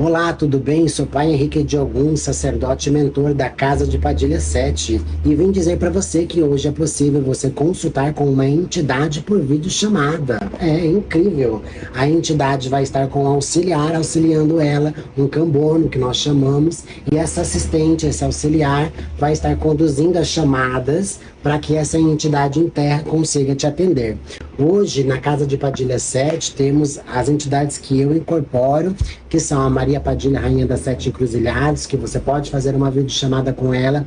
Olá, tudo bem? Sou Pai Henrique de Ogum, sacerdote e mentor da Casa de Padilha 7, e vim dizer para você que hoje é possível você consultar com uma entidade por videochamada. É incrível! A entidade vai estar com um auxiliar auxiliando ela, um cambono que nós chamamos, e essa assistente, esse auxiliar, vai estar conduzindo as chamadas para que essa entidade em terra consiga te atender. Hoje, na Casa de Padilha 7, temos as entidades que eu incorporo, que são a Maria Padilha, Rainha das Sete Encruzilhadas, que você pode fazer uma videochamada com ela,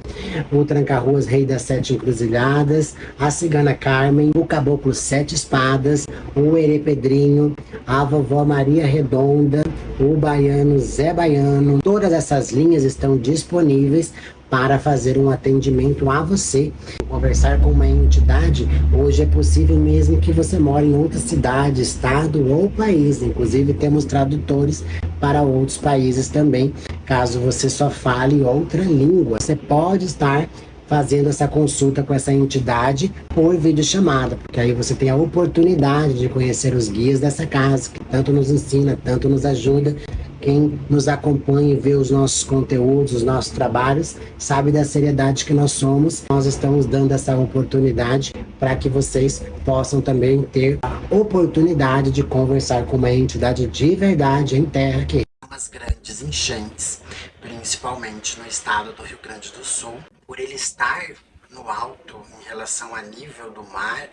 o Tranca-Ruas, Rei das Sete Encruzilhadas, a Cigana Carmen, o Caboclo Sete Espadas, o Herê Pedrinho, a Vovó Maria Redonda, o Baiano Zé Baiano. Todas essas linhas estão disponíveis para fazer um atendimento a você. Conversar com uma entidade, hoje é possível mesmo que você more em outra cidade, estado ou país. Inclusive temos tradutores para outros países também, caso você só fale outra língua. Você pode estar fazendo essa consulta com essa entidade por videochamada, porque aí você tem a oportunidade de conhecer os guias dessa casa, que tanto nos ensina, tanto nos ajuda. Quem nos acompanha e vê os nossos conteúdos, os nossos trabalhos, sabe da seriedade que nós somos. Nós estamos dando essa oportunidade para que vocês possam também ter a oportunidade de conversar com uma entidade de verdade em terra que umas grandes enchentes, principalmente no estado do Rio Grande do Sul, por ele estar no alto em relação a nível do mar,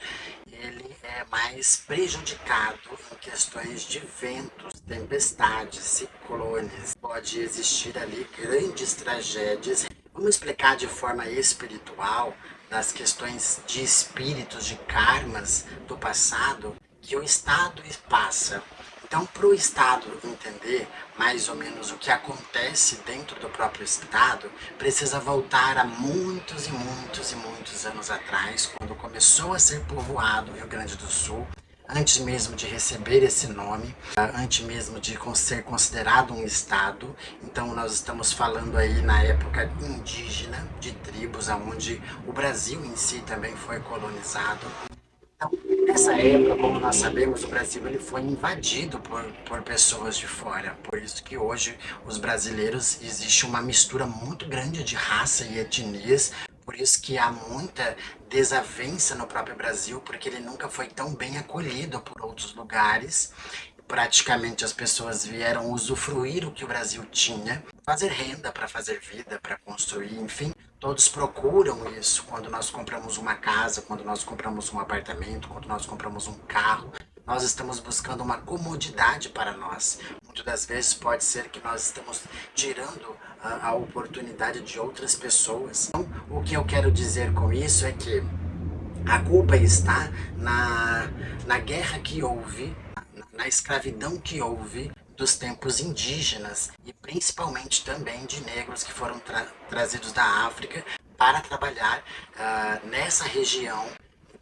ele é mais prejudicado em questões de ventos, tempestades, ciclones. Pode existir ali grandes tragédias. Vamos explicar de forma espiritual, das questões de espíritos, de karmas do passado, que o estado passa. Então, para o Estado entender mais ou menos o que acontece dentro do próprio Estado, precisa voltar a muitos e muitos e muitos anos atrás, quando começou a ser povoado o Rio Grande do Sul, antes mesmo de receber esse nome, antes mesmo de ser considerado um Estado. Então, nós estamos falando aí na época indígena, de tribos, onde o Brasil em si também foi colonizado. Então, nessa época, como nós sabemos, o Brasil ele foi invadido por pessoas de fora. Por isso que hoje os brasileiros, existe uma mistura muito grande de raça e etnias. Por isso que há muita desavença no próprio Brasil, porque ele nunca foi tão bem acolhido por outros lugares. Praticamente as pessoas vieram usufruir o que o Brasil tinha, fazer renda para fazer vida, para construir, enfim. Todos procuram isso quando nós compramos uma casa, quando nós compramos um apartamento, quando nós compramos um carro. Nós estamos buscando uma comodidade para nós. Muitas das vezes pode ser que nós estamos tirando a oportunidade de outras pessoas. Então, o que eu quero dizer com isso é que a culpa está na guerra que houve, na escravidão que houve dos tempos indígenas e principalmente também de negros que foram trazidos da África para trabalhar nessa região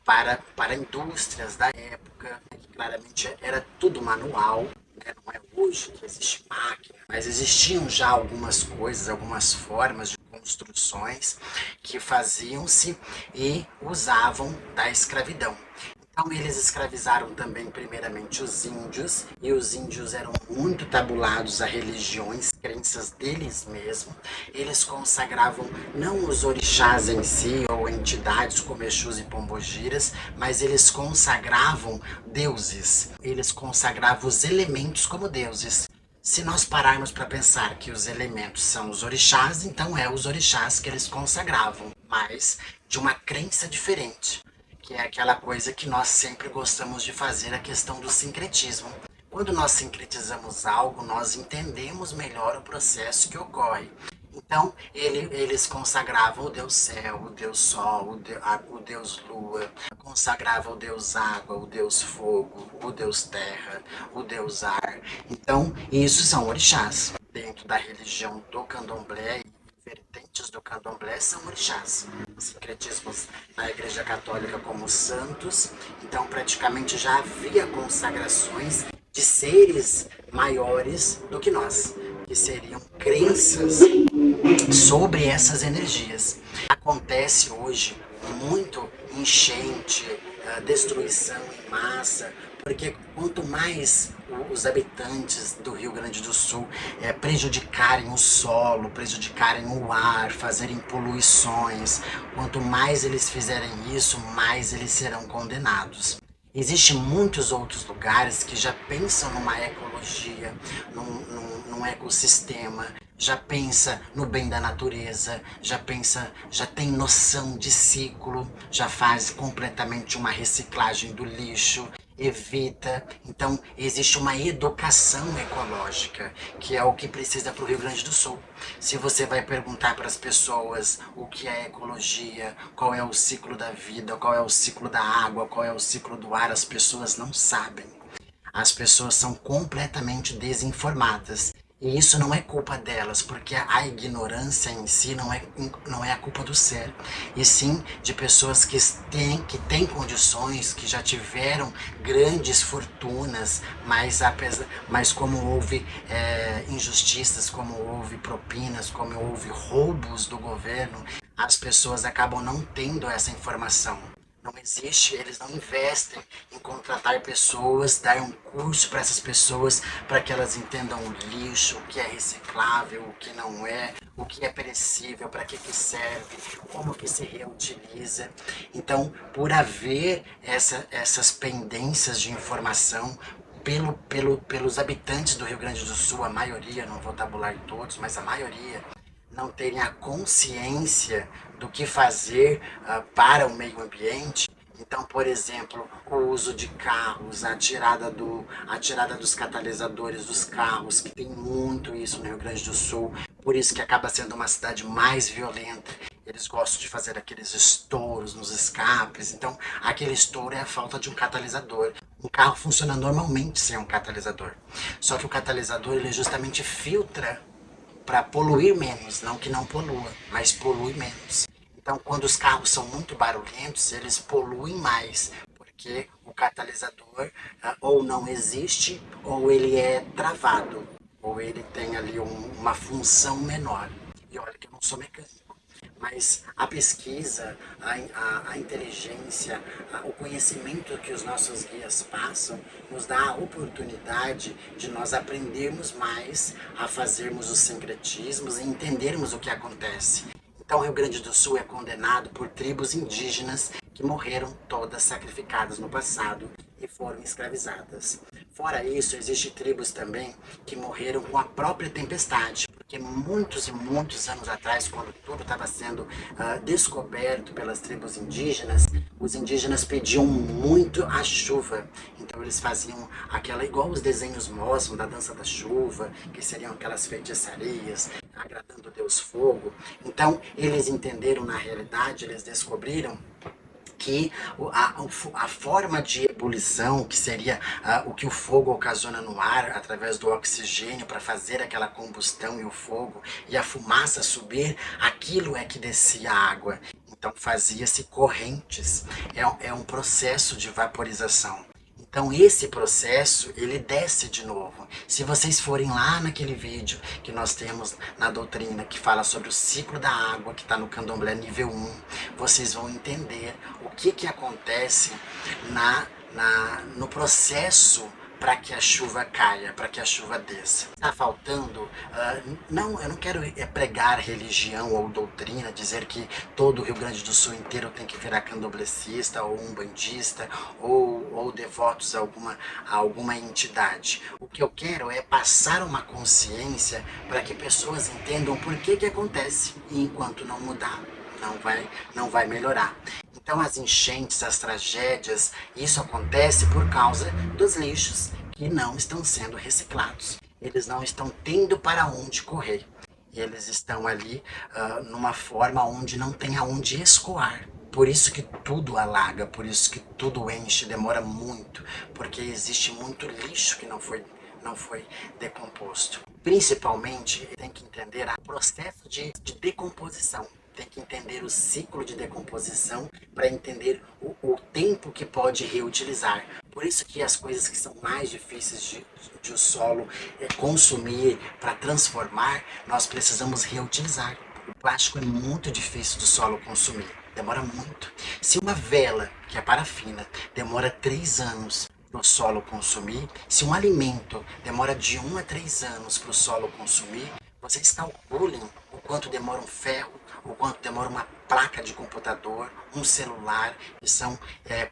para indústrias da época, que claramente era tudo manual, né? Não é hoje que existe máquina, mas existiam já algumas coisas, algumas formas de construções que faziam-se e usavam da escravidão. Então eles escravizaram também primeiramente os índios, e os índios eram muito tabulados a religiões, crenças deles mesmos. Eles consagravam não os orixás em si, ou entidades como Exus e Pombogiras, mas eles consagravam deuses, eles consagravam os elementos como deuses. Se nós pararmos para pensar que os elementos são os orixás, então é os orixás que eles consagravam, mas de uma crença diferente, que é aquela coisa que nós sempre gostamos de fazer, a questão do sincretismo. Quando nós sincretizamos algo, nós entendemos melhor o processo que ocorre. Então, eles consagravam o Deus Céu, o Deus Sol, o Deus Lua, consagravam o Deus Água, o Deus Fogo, o Deus Terra, o Deus Ar. Então, isso são orixás. Dentro da religião do candomblé, vertentes do candomblé são orixás. Sincretismos na Igreja Católica como santos. Então, praticamente já havia consagrações de seres maiores do que nós, que seriam crenças sobre essas energias. Acontece hoje muito enchente, destruição em massa, Porque quanto mais os habitantes do Rio Grande do Sul prejudicarem o solo, prejudicarem o ar, fazerem poluições, quanto mais eles fizerem isso, mais eles serão condenados. Existem muitos outros lugares que já pensam numa ecologia, num ecossistema, já pensa no bem da natureza, já tem noção de ciclo, já faz completamente uma reciclagem do lixo, evita. Então, existe uma educação ecológica, que é o que precisa para o Rio Grande do Sul. Se você vai perguntar para as pessoas o que é ecologia, qual é o ciclo da vida, qual é o ciclo da água, qual é o ciclo do ar, as pessoas não sabem. As pessoas são completamente desinformadas. E isso não é culpa delas, porque a ignorância em si não é a culpa do ser, e sim de pessoas que têm condições, que já tiveram grandes fortunas, mas como houve injustiças, como houve propinas, como houve roubos do governo, as pessoas acabam não tendo essa informação. Não existe, eles não investem em contratar pessoas, dar um curso para essas pessoas, para que elas entendam o lixo, o que é reciclável, o que não é, o que é perecível, para que serve, como que se reutiliza. Então, por haver essas pendências de informação, pelos habitantes do Rio Grande do Sul, a maioria, não vou tabular todos, mas a maioria, não terem a consciência do que fazer para o meio ambiente. Então, por exemplo, o uso de carros, a tirada dos catalisadores dos carros, que tem muito isso no Rio Grande do Sul, por isso que acaba sendo uma cidade mais violenta. Eles gostam de fazer aqueles estouros nos escapes, então aquele estouro é a falta de um catalisador. Um carro funciona normalmente sem um catalisador, só que o catalisador ele justamente filtra para poluir menos, não que não polua, mas polui menos. Então, quando os carros são muito barulhentos, eles poluem mais, porque o catalisador ou não existe, ou ele é travado, ou ele tem ali uma função menor. E olha que eu não sou mecânico, mas a pesquisa, a inteligência, o conhecimento que os nossos guias passam, nos dá a oportunidade de nós aprendermos mais a fazermos os sincretismos e entendermos o que acontece. Então, o Rio Grande do Sul é condenado por tribos indígenas que morreram todas sacrificadas no passado e foram escravizadas. Fora isso, existem tribos também que morreram com a própria tempestade, porque muitos e muitos anos atrás, quando tudo estava sendo descoberto pelas tribos indígenas, os indígenas pediam muito a chuva. Então eles faziam igual os desenhos mostram da dança da chuva, que seriam aquelas feitiçarias, agradando Deus Fogo. Então eles entenderam na realidade, eles descobriram que a forma de ebulição, que seria o que o fogo ocasiona no ar, através do oxigênio, para fazer aquela combustão e o fogo, e a fumaça subir, aquilo é que descia a água. Então fazia-se correntes, é um processo de vaporização. Então esse processo, ele desce de novo. Se vocês forem lá naquele vídeo que nós temos na doutrina, que fala sobre o ciclo da água, que está no Candomblé nível 1, vocês vão entender o que acontece no processo para que a chuva caia, para que a chuva desça. Está faltando, eu não quero pregar religião ou doutrina, dizer que todo o Rio Grande do Sul inteiro tem que virar candomblessista ou umbandista ou devotos a alguma entidade. O que eu quero é passar uma consciência para que pessoas entendam por que acontece, e enquanto não mudar, não vai melhorar. Então as enchentes, as tragédias, isso acontece por causa dos lixos que não estão sendo reciclados. Eles não estão tendo para onde correr. Eles estão ali numa forma onde não tem aonde escoar. Por isso que tudo alaga, por isso que tudo enche, demora muito, porque existe muito lixo que não foi decomposto. Principalmente, tem que entender o processo de decomposição. Tem que entender o ciclo de decomposição para entender o tempo que pode reutilizar. Por isso que as coisas que são mais difíceis de o solo consumir para transformar, nós precisamos reutilizar. O plástico é muito difícil do solo consumir, demora muito. Se uma vela, que é parafina, demora 3 anos para o solo consumir. Se um alimento demora de 1 a 3 anos para o solo consumir, vocês calculem o quanto demora um ferro, o quanto demora uma placa de computador, um celular, que são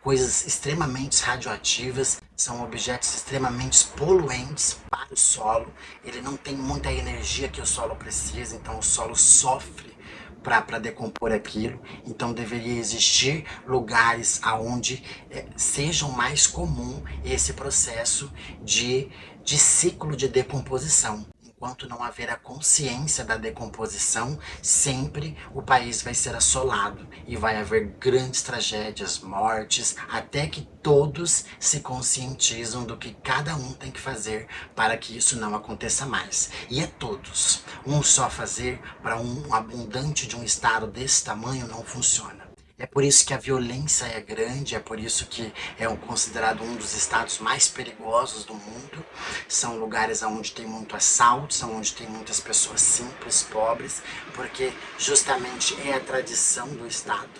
coisas extremamente radioativas, são objetos extremamente poluentes para o solo. Ele não tem muita energia que o solo precisa, então o solo sofre para decompor aquilo. Então deveria existir lugares aonde sejam mais comum esse processo de ciclo de decomposição. Enquanto não haver a consciência da decomposição, sempre o país vai ser assolado e vai haver grandes tragédias, mortes, até que todos se conscientizam do que cada um tem que fazer para que isso não aconteça mais. E é todos. Um só fazer para um abundante de um estado desse tamanho não funciona. É por isso que a violência é grande, é por isso que é considerado um dos estados mais perigosos do mundo. São lugares onde tem muito assalto, são onde tem muitas pessoas simples, pobres, porque justamente é a tradição do estado.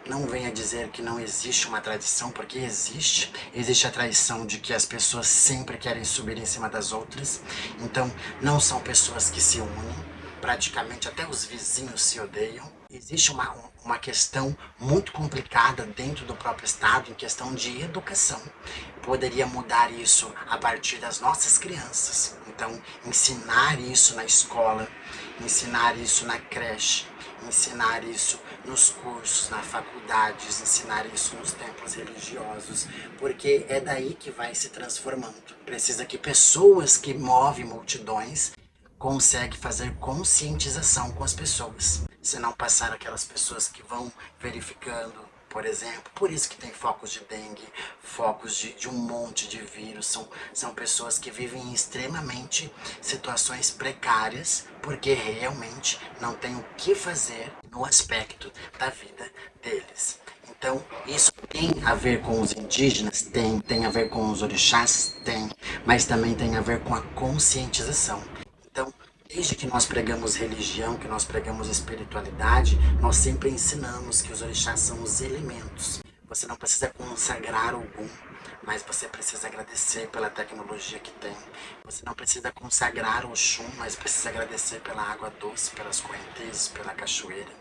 Não venha dizer que não existe uma tradição, porque existe. Existe a tradição de que as pessoas sempre querem subir em cima das outras. Então, não são pessoas que se unem. Praticamente até os vizinhos se odeiam. Existe uma questão muito complicada dentro do próprio Estado em questão de educação. Poderia mudar isso a partir das nossas crianças. Então, ensinar isso na escola, ensinar isso na creche, ensinar isso nos cursos, nas faculdades, ensinar isso nos templos religiosos, porque é daí que vai se transformando. Precisa que pessoas que movem multidões conseguem fazer conscientização com as pessoas. Se não passar aquelas pessoas que vão verificando, por exemplo, por isso que tem focos de dengue, focos de um monte de vírus, são pessoas que vivem em extremamente situações precárias, porque realmente não tem o que fazer no aspecto da vida deles. Então, isso tem a ver com os indígenas? Tem a ver com os orixás? Tem, mas também tem a ver com a conscientização. Então, desde que nós pregamos religião, que nós pregamos espiritualidade, nós sempre ensinamos que os orixás são os elementos. Você não precisa consagrar algum, mas você precisa agradecer pela tecnologia que tem. Você não precisa consagrar o Oxum, mas precisa agradecer pela água doce, pelas correntezas, pela cachoeira.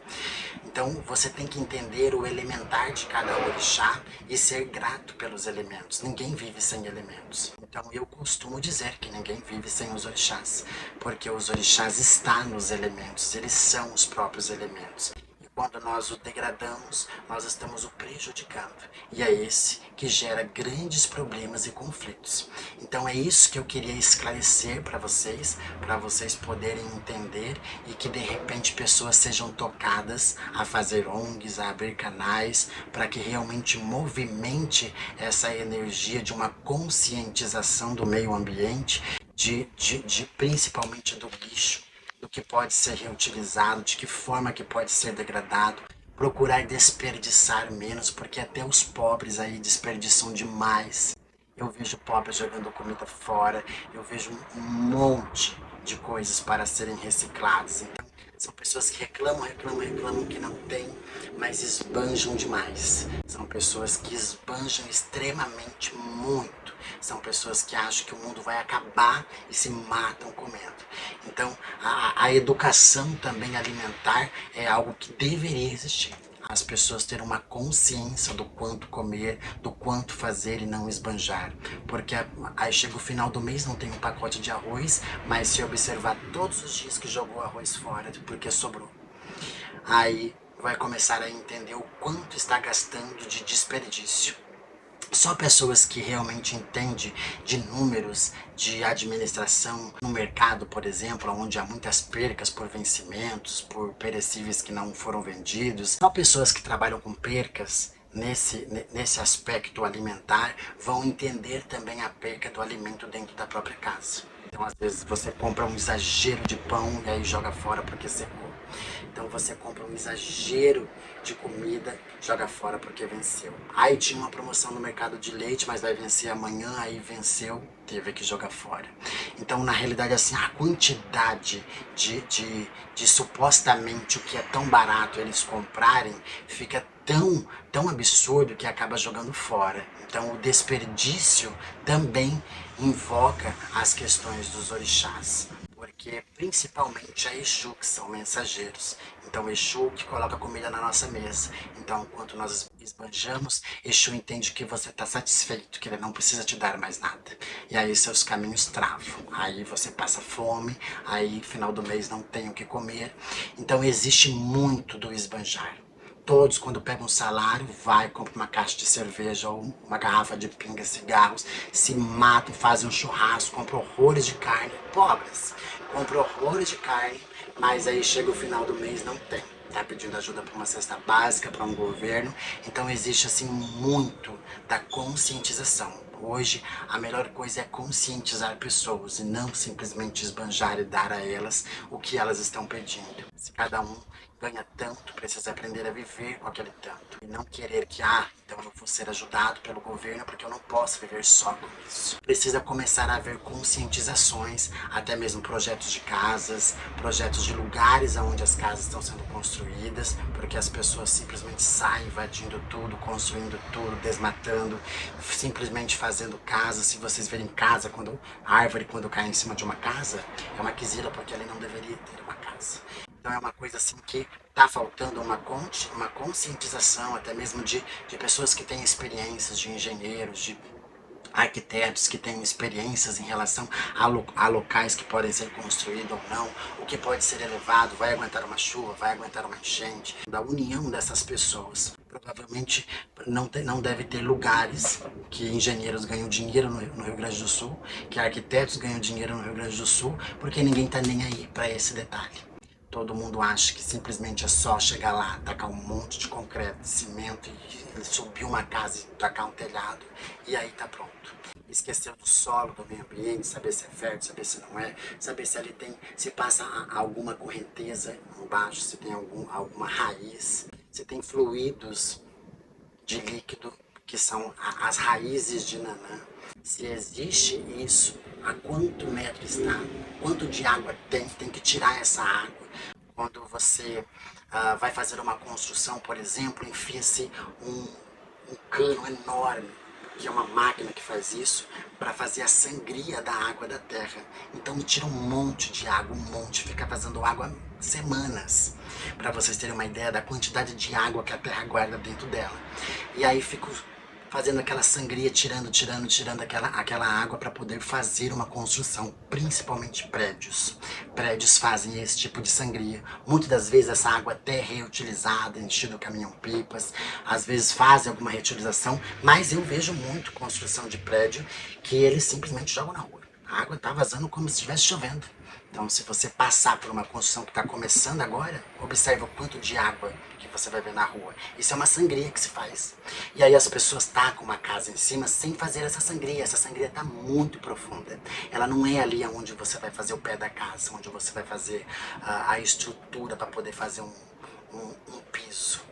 Então você tem que entender o elementar de cada orixá e ser grato pelos elementos. Ninguém vive sem elementos. Então eu costumo dizer que ninguém vive sem os orixás, porque os orixás estão nos elementos, eles são os próprios elementos. Quando nós o degradamos, nós estamos o prejudicando. E é esse que gera grandes problemas e conflitos. Então é isso que eu queria esclarecer para vocês poderem entender e que de repente pessoas sejam tocadas a fazer ONGs, a abrir canais, para que realmente movimente essa energia de uma conscientização do meio ambiente, principalmente do lixo, do que pode ser reutilizado, de que forma que pode ser degradado, procurar desperdiçar menos, porque até os pobres aí desperdiçam demais. Eu vejo pobres jogando comida fora, eu vejo um monte de coisas para serem recicladas. Então, são pessoas que reclamam que não tem, mas esbanjam demais. São pessoas que esbanjam extremamente muito. São pessoas que acham que o mundo vai acabar e se matam comendo. Então, a educação também alimentar é algo que deveria existir. As pessoas terem uma consciência do quanto comer, do quanto fazer e não esbanjar. Porque aí chega o final do mês, não tem um pacote de arroz, mas se observar todos os dias que jogou arroz fora, porque sobrou, aí vai começar a entender o quanto está gastando de desperdício. Só pessoas que realmente entendem de números, de administração no mercado, por exemplo, onde há muitas percas por vencimentos, por perecíveis que não foram vendidos. Só pessoas que trabalham com percas nesse aspecto alimentar vão entender também a perca do alimento dentro da própria casa. Então, às vezes, você compra um exagero de pão e aí joga fora porque secou. Então você compra um exagero de comida, joga fora porque venceu. Aí tinha uma promoção no mercado de leite, mas vai vencer amanhã, aí venceu, teve que jogar fora. Então, na realidade, assim, a quantidade de supostamente o que é tão barato eles comprarem, fica tão absurdo que acaba jogando fora. Então o desperdício também invoca as questões dos orixás, porque principalmente a Exu, que são mensageiros. Então Exu que coloca comida na nossa mesa. Então, enquanto nós esbanjamos, Exu entende que você está satisfeito, que ele não precisa te dar mais nada. E aí seus caminhos travam. Aí você passa fome, aí final do mês não tem o que comer. Então existe muito do esbanjar. Todos, quando pegam um salário, vai, compra uma caixa de cerveja ou uma garrafa de pinga, cigarros, se matam, fazem um churrasco, compram horrores de carne. Pobres, compram horrores de carne, mas aí chega o final do mês, não tem. Tá pedindo ajuda para uma cesta básica, para um governo. Então existe assim muito da conscientização. Hoje a melhor coisa é conscientizar pessoas e não simplesmente esbanjar e dar a elas o que elas estão pedindo. Se cada um ganha tanto, precisa aprender a viver com aquele tanto. E não querer que, então eu vou ser ajudado pelo governo porque eu não posso viver só com isso. Precisa começar a haver conscientizações, até mesmo projetos de casas, projetos de lugares onde as casas estão sendo construídas, porque as pessoas simplesmente saem invadindo tudo, construindo tudo, desmatando, simplesmente fazendo casa. Se vocês verem casa, árvore quando cai em cima de uma casa, é uma quizila porque ali não deveria ter uma casa. Então é uma coisa assim que está faltando uma conscientização, até mesmo de pessoas que têm experiências, de engenheiros, de arquitetos que têm experiências em relação a locais que podem ser construídos ou não, o que pode ser elevado, vai aguentar uma chuva, vai aguentar uma enchente. Da união dessas pessoas. Provavelmente não deve ter lugares que engenheiros ganham dinheiro no Rio Grande do Sul, que arquitetos ganham dinheiro no Rio Grande do Sul, porque ninguém está nem aí para esse detalhe. Todo mundo acha que simplesmente é só chegar lá, tacar um monte de concreto, de cimento e subir uma casa e tacar um telhado e aí tá pronto. Esqueceu do solo, do meio ambiente, saber se é fértil, saber se não é, saber se ali se passa alguma correnteza embaixo, se tem alguma raiz, se tem fluidos de líquido que são as raízes de Nanã. Se existe isso, a quanto metro está, quanto de água tem que tirar essa água. Quando você vai fazer uma construção, por exemplo, enfia-se um cano enorme, que é uma máquina que faz isso, para fazer a sangria da água da terra. Então tira um monte de água, fica fazendo água semanas, para vocês terem uma ideia da quantidade de água que a terra guarda dentro dela. E aí fica fazendo aquela sangria, tirando aquela água para poder fazer uma construção, principalmente prédios. Prédios fazem esse tipo de sangria. Muitas das vezes essa água até é reutilizada, enchida caminhão-pipas, às vezes fazem alguma reutilização, mas eu vejo muito construção de prédio que eles simplesmente jogam na rua. A água tá vazando como se estivesse chovendo. Então, se você passar por uma construção que está começando agora, observe o quanto de água que você vai ver na rua. Isso é uma sangria que se faz. E aí as pessoas tacam uma casa em cima sem fazer essa sangria. Essa sangria está muito profunda. Ela não é ali onde você vai fazer o pé da casa, onde você vai fazer a estrutura para poder fazer um piso.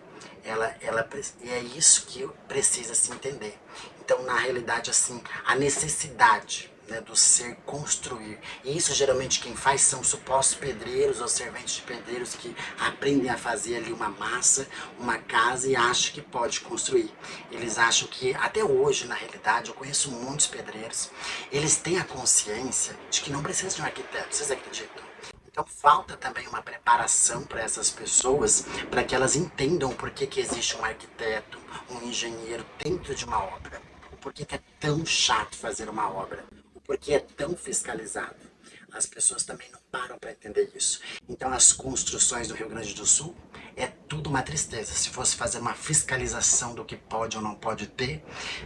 E é isso que precisa se entender. Então, na realidade, assim, a necessidade do ser construir. E isso geralmente quem faz são supostos pedreiros ou serventes de pedreiros que aprendem a fazer ali uma massa, uma casa e acham que pode construir. Eles acham que, até hoje na realidade, eu conheço muitos pedreiros, eles têm a consciência de que não precisa de um arquiteto, vocês acreditam? Então falta também uma preparação para essas pessoas, para que elas entendam o porquê que existe um arquiteto, um engenheiro dentro de uma obra. O porquê que é tão chato fazer uma obra. Porque é tão fiscalizado. As pessoas também não param para entender isso. Então as construções do Rio Grande do Sul é tudo uma tristeza. Se fosse fazer uma fiscalização do que pode ou não pode ter,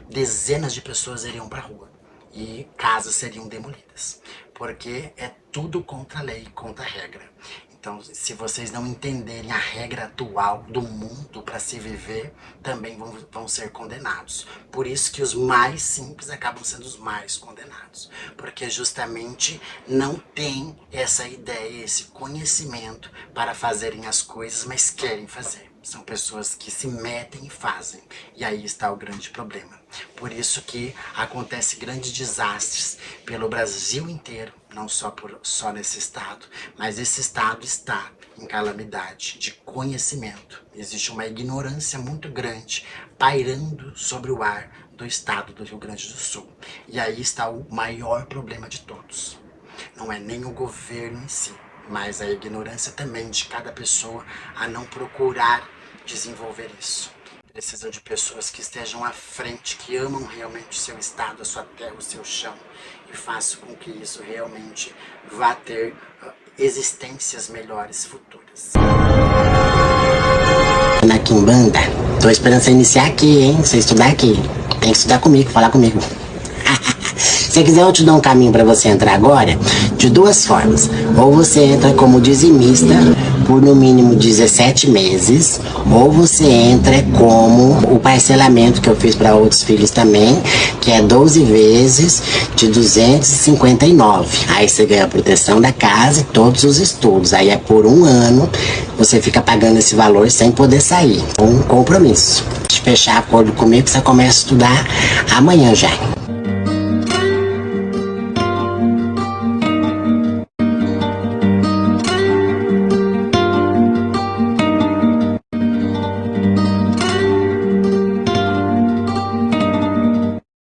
dezenas de pessoas iriam para a rua e casas seriam demolidas. Porque é tudo contra a lei, contra a regra. Então, se vocês não entenderem a regra atual do mundo para se viver, também vão ser condenados. Por isso que os mais simples acabam sendo os mais condenados. Porque justamente não tem essa ideia, esse conhecimento para fazerem as coisas, mas querem fazer. São pessoas que se metem e fazem. E aí está o grande problema. Por isso que acontece grandes desastres pelo Brasil inteiro, não só nesse estado, mas esse estado está em calamidade de conhecimento. Existe uma ignorância muito grande pairando sobre o ar do estado do Rio Grande do Sul. E aí está o maior problema de todos. Não é nem o governo em si, mas a ignorância também de cada pessoa a não procurar desenvolver isso. Precisam de pessoas que estejam à frente, que amam realmente o seu estado, a sua terra, o seu chão, e façam com que isso realmente vá ter existências melhores futuras. Na Quimbanda, tô esperando você iniciar aqui, hein? Você estudar aqui. Tem que estudar comigo, falar comigo. Se quiser, eu te dou um caminho para você entrar agora, de duas formas. Ou você entra como dizimista por no mínimo 17 meses, ou você entra como o parcelamento que eu fiz para outros filhos também, que é 12 vezes de 259. Aí você ganha a proteção da casa e todos os estudos. Aí é por um ano, você fica pagando esse valor sem poder sair. Um compromisso. De fechar acordo comigo, você começa a estudar amanhã já.